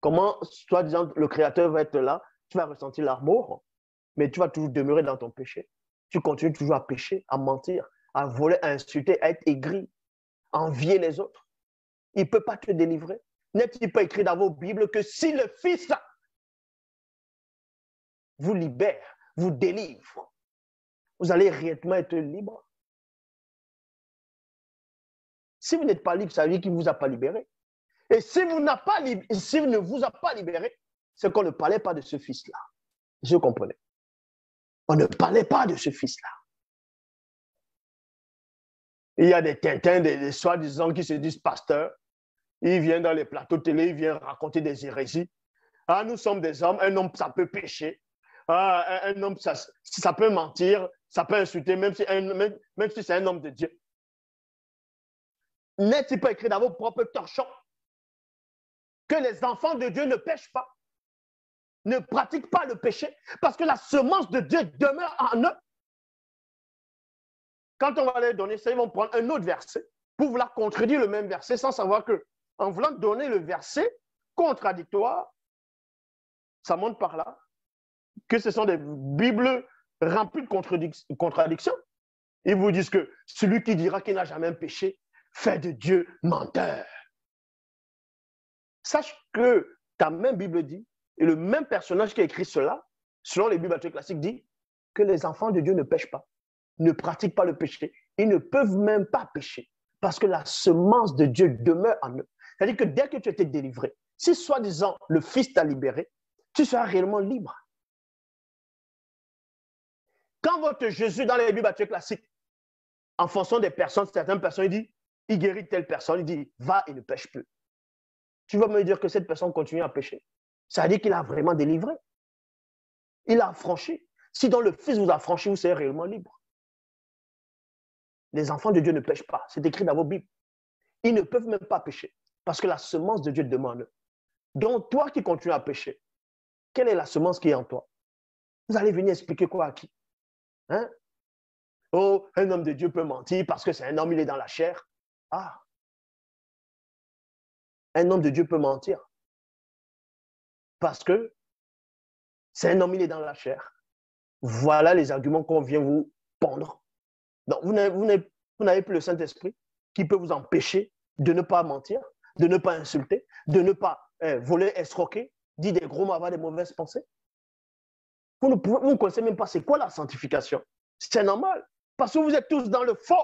Comment, soi-disant, le Créateur va être là, tu vas ressentir l'amour, mais tu vas toujours demeurer dans ton péché. Tu continues toujours à pécher, à mentir, à voler, à insulter, à être aigri, à envier les autres. Il ne peut pas te délivrer. N'est-il pas écrit dans vos Bibles que si le Fils vous libère, vous délivre, vous allez réellement être libre? Si vous n'êtes pas libre, ça veut dire qu'il ne vous a pas libéré. Et si vous ne vous a pas libéré, c'est qu'on ne parlait pas de ce Fils-là. Je comprenais. On ne parlait pas de ce Fils-là. Il y a des tintins, des soi-disant qui se disent pasteurs. Ils viennent dans les plateaux télé, ils viennent raconter des hérésies. Ah, nous sommes des hommes, un homme, ça peut pécher. Ah, un homme, ça peut mentir, ça peut insulter, même si c'est un homme de Dieu. N'est-il pas écrit dans vos propres torchons que les enfants de Dieu ne pêchent pas, ne pratiquent pas le péché, parce que la semence de Dieu demeure en eux? Quand on va leur donner ça, ils vont prendre un autre verset pour vouloir contredire le même verset sans savoir que, en voulant donner le verset contradictoire, ça montre par là que ce sont des Bibles remplies de contradictions. Ils vous disent que celui qui dira qu'il n'a jamais péché fait de Dieu menteur. Sache que ta même Bible dit, et le même personnage qui a écrit cela, selon les Bibles classiques, dit que les enfants de Dieu ne pêchent pas, ne pratiquent pas le péché. Ils ne peuvent même pas pécher parce que la semence de Dieu demeure en eux. C'est-à-dire que dès que tu étais délivré, si soi-disant le Fils t'a libéré, tu seras réellement libre. Quand votre Jésus, dans les Bibles classiques, en fonction des personnes, certaines personnes, il dit, il guérit telle personne, il dit, va et ne pêche plus. Tu vas me dire que cette personne continue à pécher. Ça veut dire qu'il a vraiment délivré. Il a affranchi. Si donc le Fils vous a affranchi, vous serez réellement libre. Les enfants de Dieu ne pêchent pas. C'est écrit dans vos Bibles. Ils ne peuvent même pas pécher parce que la semence de Dieu demande. Donc, toi qui continues à pécher, quelle est la semence qui est en toi? Vous allez venir expliquer quoi à qui? Hein? Oh, un homme de Dieu peut mentir parce que c'est un homme, il est dans la chair. Ah! Un homme de Dieu peut mentir parce que c'est un homme, il est dans la chair. Voilà les arguments qu'on vient vous pondre. Donc, vous n'avez plus le Saint-Esprit qui peut vous empêcher de ne pas mentir, de ne pas insulter, de ne pas voler, escroquer, dire des gros mots, avoir des mauvaises pensées. Vous ne connaissez même pas c'est quoi la sanctification. C'est normal, parce que vous êtes tous dans le faux.